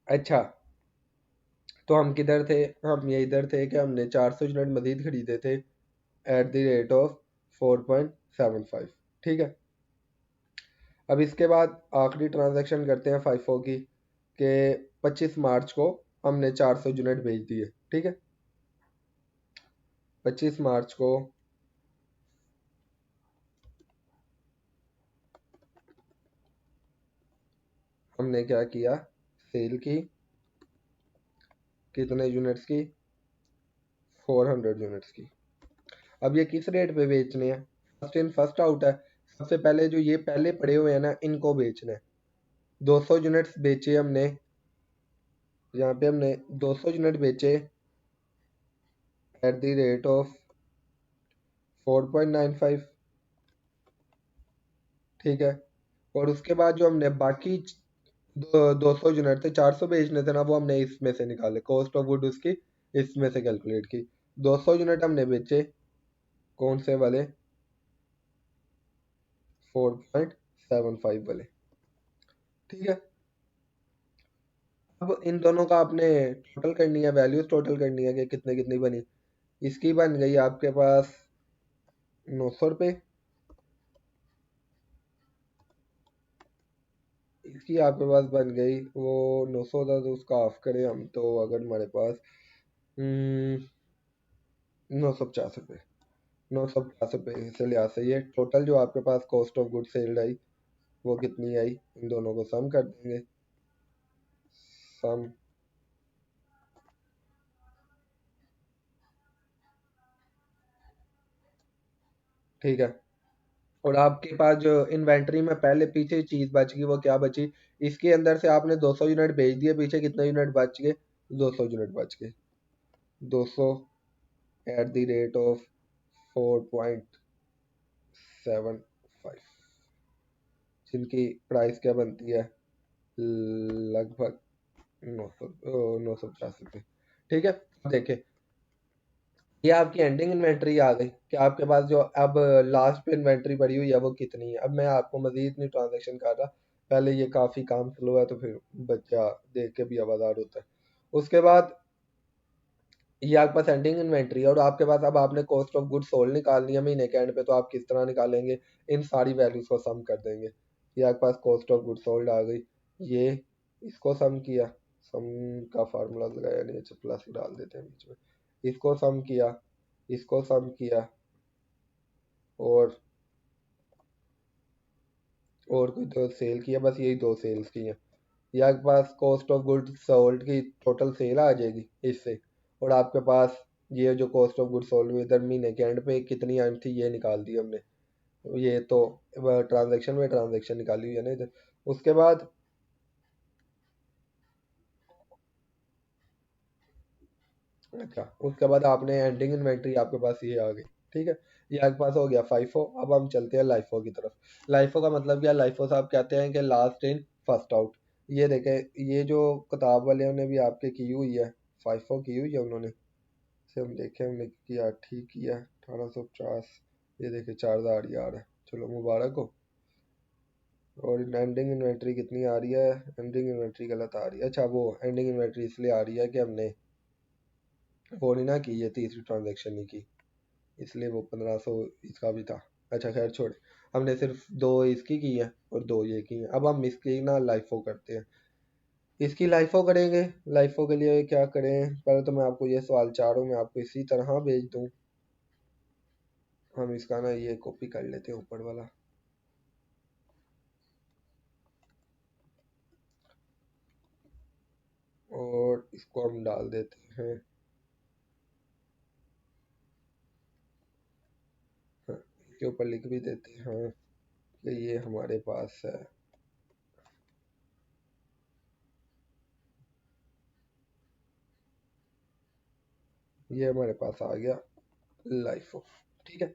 अच्छा, तो हम किधर थे? हम ये इधर थे कि हमने 400 यूनिट मजीद खरीदे थे एट द रेट ऑफ 4.75। ठीक है, अब इसके बाद आखिरी ट्रांजैक्शन करते हैं फाइफो की, कि 25 मार्च को हमने 400 यूनिट भेज दिए। ठीक है, 25 मार्च को हमने क्या किया, सेल की, कितने यूनिट्स की? 400 यूनिट्स की। अब ये किस रेट पे बेचने हैं? फर्स्ट इन फर्स्ट आउट है। सबसे पहले जो ये पहले पड़े हुए हैं ना, इनको बेचना है। 200 यूनिट्स बेचे हमने, यहाँ पे हमने 200 यूनिट बेचे एट द रेट ऑफ 4.95। ठीक है, और उसके बाद जो हमने बाकी 200 यूनिट थे, 400 बेचने थे ना, वो हमने इसमें से निकाले, कॉस्ट ऑफ गुड उसकी इसमें से कैलकुलेट की। 200 यूनिट हमने बेचे, कौन से वाले? 4.75 वाले। ठीक है, अब इन दोनों का आपने टोटल करनी है, वैल्यूज टोटल करनी है कि कितने कितनी बनी। इसकी बन गई आपके पास 900 रुपये, इसकी आपके पास बन गई वो 900 था, तो उसका ऑफ करें हम, तो अगर हमारे पास 950 रुपये, 950 रुपये से लिहाज से ये टोटल जो आपके पास कॉस्ट ऑफ गुड सेल्ड आई वो कितनी आई, इन दोनों को सम कर देंगे। सम, ठीक है, और आपके पास जो इन्वेंट्री में पहले पीछे चीज बच गई वो क्या बची? इसके अंदर से आपने 200 यूनिट भेज दिए, पीछे कितने यूनिट बच गए? 200 यूनिट बच गए। 200 एट द रेट ऑफ 4.75, जिनकी प्राइस क्या बनती है, लगभग 950 रुपये। ठीक है, देखिए ये आपकी एंडिंग इन्वेंट्री आ गई कि आपके पास जो अब लास्ट पे इन्वेंट्री पड़ी हुई है वो कितनी है। अब मैं आपको मजीद नहीं ट्रांजेक्शन कर रहा, पहले ये काफ़ी काम स्लो है तो फिर बच्चा देख के भी आवाज़ार होता है। उसके बाद ये आपके पास एंडिंग इन्वेंट्री है, और आपके पास अब आपने कॉस्ट ऑफ गुड सोल्ड निकालनी है महीने के एंड पे, तो आप किस तरह निकालेंगे? इन सारी वैल्यूज को सम कर देंगे। ये आपके पास कॉस्ट ऑफ गुड सोल्ड आ गई, ये इसको सम किया, सम का फार्मूला लगाया नहीं, अच्छा प्लस ही डाल देते हैं बीच में, इसको सम किया, इसको सम किया, और और कोई तो सेल किया, बस यही दो सेल्स की हैं। ये आपके पास कॉस्ट ऑफ गुड सोल्ड की टोटल सेल आ जाएगी इससे, और आपके पास ये जो कॉस्ट ऑफ गुड सोल्ड हुई इधर महीने के एंड पे कितनी आई थी ये निकाल दी हमने। ये तो ट्रांजैक्शन में ट्रांजैक्शन निकाली हुई है ना इधर। उसके बाद अच्छा, उसके बाद आपने एंडिंग इन्वेंट्री आपके पास ये आ गई। ठीक है, ये आपके पास हो गया फाइफो। अब हम चलते हैं लाइफो की तरफ। लाइफो का मतलब क्या? लाइफो साहब कहते हैं कि लास्ट इन फर्स्ट आउट। ये देखें, ये जो किताब वाले ने भी आपके की हुई है, फाइफो की हुई है उन्होंने, से हम देखें हमने किया, ठीक किया, 1850। ये देखे 4000 यार है, चलो मुबारक हो। और एंडिंग इन्वेंट्री कितनी आ रही है? एंडिंग इन्वेंट्री गलत आ रही है। अच्छा, वो एंडिंग इन्वेंट्री इसलिए आ रही है कि हमने वो नहीं ना की, ये तीसरी ट्रांजेक्शन नहीं की, इसलिए वो 1500 इसका भी था। अच्छा खैर छोड़, हमने सिर्फ दो इसकी की है और दो ये की है। अब हम इसकी ना लाइफो करते हैं, इसकी लाइफो करेंगे। लाइफो के लिए क्या करें? पहले तो मैं आपको ये सवाल चाह रहा हूँ, मैं आपको इसी तरह भेज दूँ। हम इसका ना ये कॉपी कर लेते हैं ऊपर वाला, और इसको हम डाल देते हैं, हाँ, इसके ऊपर लिख भी देते हैं कि ये हमारे पास है। ये हमारे पास आ गया लाइफो। ठीक है,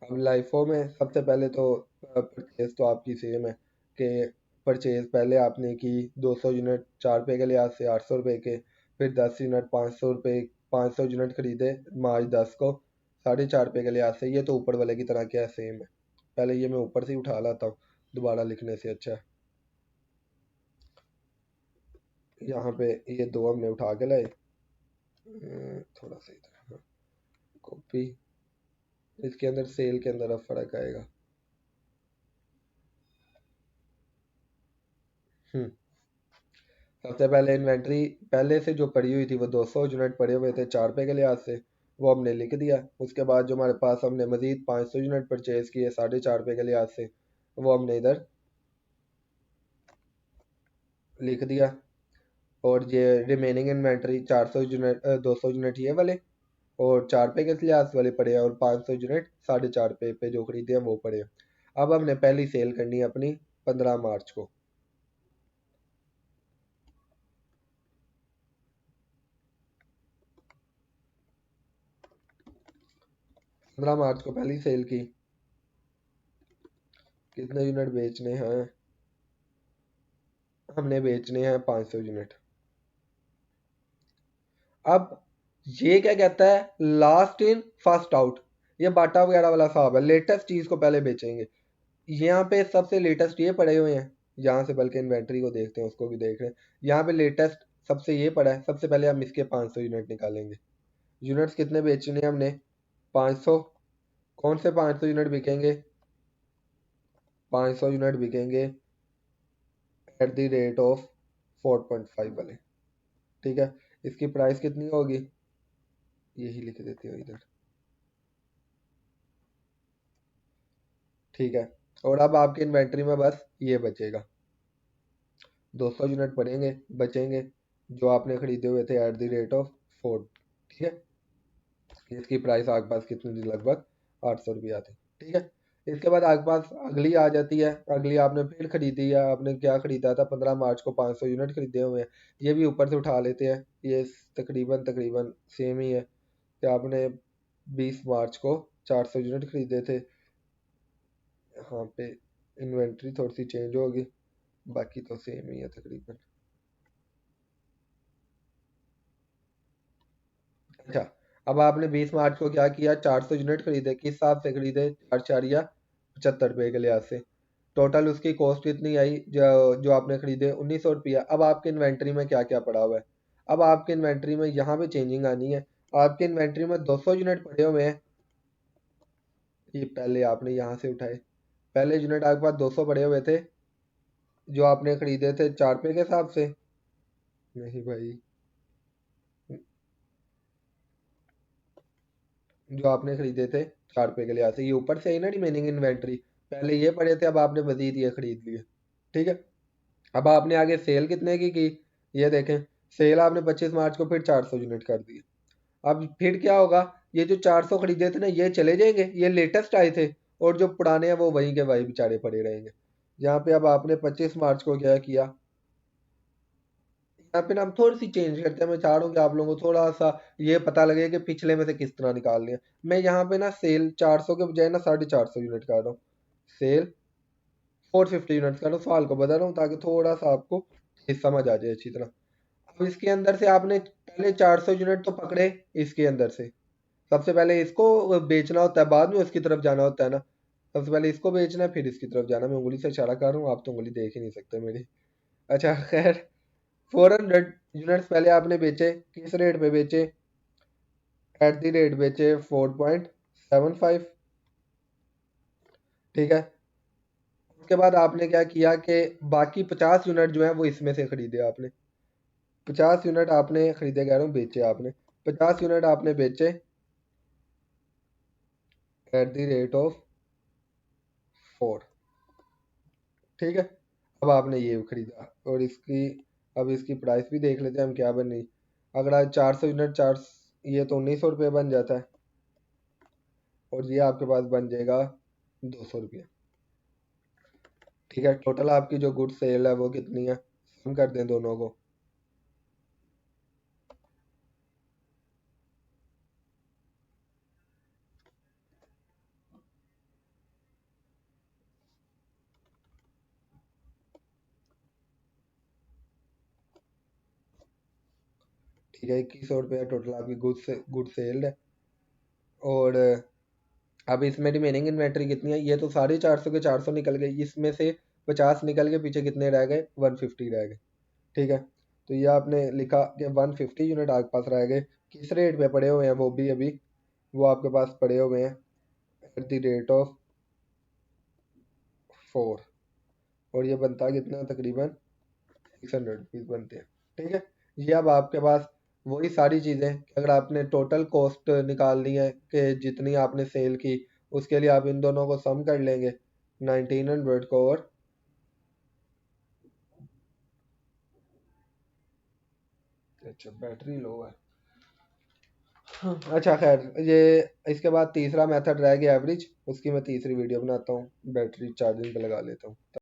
अब लाइफो में सबसे पहले तो परचेज तो आपकी सेम है कि परचेज पहले आपने की 200 यूनिट 4 रुपये के लिहाज से 800 रुपये के, फिर 10 यूनिट 500 रुपये, 500 यूनिट खरीदे मार्च 10 को 4.5 रुपये के लिहाज से। ये तो ऊपर वाले की तरह क्या सेम है, पहले ये मैं ऊपर से ही उठा लाता हूँ दोबारा लिखने से अच्छा है। यहाँ पे ये दो हमने उठा के लाए, थोड़ा सा इधर, कॉपी, इसके अंदर सेल के अंदर अब फर्क आएगा। हम्म सबसे पहले इन्वेंट्री पहले से जो पड़ी हुई थी वो 200 यूनिट पड़े हुए थे 4 रुपये के लिहाज से, वो हमने लिख दिया। उसके बाद जो हमारे पास हमने मजीद 500 यूनिट परचेज किए 4.5 रुपये के लिहाज से, वो हमने इधर लिख दिया। और ये रिमेनिंग इन्वेंट्री 400 यूनिट 200 यूनिट ये वाले और 4 रुपये के लिहाज वाले पड़े हैं, और 500 यूनिट 4.5 रुपये पे जो खरीदे हैं वो पड़े हैं। अब हमने पहली सेल करनी है अपनी 15 मार्च को। 15 मार्च को पहली सेल की, कितने यूनिट बेचने हैं? हमने बेचने हैं 500 यूनिट। अब ये क्या कहता है, लास्ट इन फर्स्ट आउट, ये बाटा वगैरह वाला हिसाब है। लेटेस्ट चीज को पहले बेचेंगे। यहाँ पे सबसे लेटेस्ट ये पड़े हुए हैं, यहाँ से बल्कि इन्वेंट्री को देखते हैं, उसको भी देख रहे हैं। यहाँ पे लेटेस्ट सबसे ये पड़ा है, सबसे पहले हम इसके 500 यूनिट निकालेंगे। यूनिट्स कितने बेचने हैं हमने? 500। कौन से 500 यूनिट बिकेंगे? 500 यूनिट बिकेंगे एट द रेट ऑफ 4.5 वाले। ठीक है, इसकी प्राइस कितनी होगी? यही लिख देते हो इधर। ठीक है, और अब आपकी इन्वेंट्री में बस ये बचेगा, 200 यूनिट पड़ेंगे बचेंगे जो आपने खरीदे हुए थे एट द रेट ऑफ 4। ठीक है, इसकी प्राइस आपके पास कितनी थी? लगभग 800 रुपया थी। ठीक है, इसके बाद आपके पास अगली आ जाती है। अगली आपने फिर खरीदी है, आपने क्या खरीदा था? 15 मार्च को 500 यूनिट खरीदे हुए हैं। ये भी ऊपर से उठा लेते हैं, ये तकरीबन तकरीबन सेम ही है कि आपने 20 मार्च को 400 यूनिट खरीदे थे। यहाँ पे इन्वेंट्री थोड़ी सी चेंज होगी, बाकी तो सेम ही है तकरीबन। अच्छा, अब आपने 20 मार्च को क्या किया? 400 यूनिट खरीदे, किस हिसाब से खरीदे? 4 4 या 75 रुपये के लिहाज से। टोटल उसकी कॉस्ट कितनी आई जो आपने खरीदे? 1900 रुपया। अब आपके इन्वेंट्री में क्या क्या पड़ा हुआ है? अब आपके इन्वेंट्री में यहाँ पे चेंजिंग आनी है। आपके इन्वेंट्री में 200 यूनिट पड़े हुए हैं, ये पहले आपने यहाँ से उठाए। पहले यूनिट आपके पास 200 पड़े हुए थे जो आपने खरीदे थे 4 रुपये के हिसाब से। नहीं भाई, जो आपने खरीदे थे 4 रुपये के लिहाज से, ये ऊपर से आई ना रिमेनिंग इन्वेंट्री। पहले ये पड़े थे, अब आपने मजीद ये खरीद लिए। ठीक है, अब आपने आगे सेल कितने की? ये देखें, सेल आपने 25 मार्च को फिर 400 यूनिट कर दी। अब फिर क्या होगा? ये जो 400 खरीदे थे ना, ये चले जाएंगे, ये लेटेस्ट आए थे, और जो पुराने हैं वो वहीं के वहीं बेचारे पड़े रहेंगे। यहाँ पे अब आपने 25 मार्च को क्या किया? यहाँ पे ना हम थोड़ी सी चेंज करते हैं। मैं चाह रहा हूँ कि आप लोगों को थोड़ा सा ये पता लगे कि पिछले में से किस तरह निकाल लिया। मैं यहाँ पे ना सेल 400 के बजाय ना 450 यूनिट कर रहा हूँ। सेल 450 यूनिट्स कर रहा हूँ, सवाल को बदल रहा हूँ ताकि थोड़ा सा आपको समझ आ जाए अच्छी तरह। अब इसके अंदर से आपने पहले 400 यूनिट तो पकड़े, इसके अंदर से सबसे पहले इसको बेचना होता है, बाद में उसकी तरफ जाना होता है ना। सबसे पहले इसको बेचना है, फिर इसकी तरफ जाना। मैं उंगली से इशारा कर रहा हूँ, आप तो उंगली देख ही नहीं सकते मेरी। अच्छा खैर, 400 यूनिट्स पहले आपने बेचे, किस रेट पे बेचे? एट द रेट बेचे 4.75। ठीक है, उसके बाद आपने क्या किया कि बाकी 50 यूनिट जो है वो इसमें से खरीदे आपने। 50 यूनिट आपने खरीदे, कह रहा हूँ बेचे आपने। 50 यूनिट आपने बेचे एट द रेट ऑफ 4। ठीक है, अब आपने ये खरीदा, और इसकी अब इसकी प्राइस भी देख लेते हैं हम क्या बन रही। अगर आज 400 यूनिट, चार, ये तो 1900 रुपये बन जाता है, और ये आपके पास बन जाएगा 200 रुपये। ठीक है, टोटल आपकी जो गुड सेल है वो कितनी है? हम कर दें दोनों को। ठीक है, 2100 रुपया टोटल आपकी गुड सेल है। और अब इसमें रिमेनिंग इन्वेंट्री कितनी है? ये तो 450 के 400 निकल गए, इसमें से 50 निकल के पीछे कितने रह गए? 150 रह गए। ठीक है, तो ये आपने लिखा कि 150 यूनिट आपके पास रह गए, किस रेट पे पड़े हुए हैं वो भी अभी, वो आपके पास पड़े हुए हैं एट द रेट ऑफ 4, और ये बनता है कितना, तकरीबन 600 रुपीज़ बनते हैं। ठीक है, ये अब आपके पास वही सारी चीज़ें, अगर आपने टोटल कॉस्ट निकालनी है कि जितनी आपने सेल की, उसके लिए आप इन दोनों को सम कर लेंगे, 1900 को, और अच्छा बैटरी लो है। अच्छा खैर, ये इसके बाद तीसरा मेथड रह गया एवरेज, उसकी मैं तीसरी वीडियो बनाता हूँ, बैटरी चार्जिंग पे लगा लेता हूँ।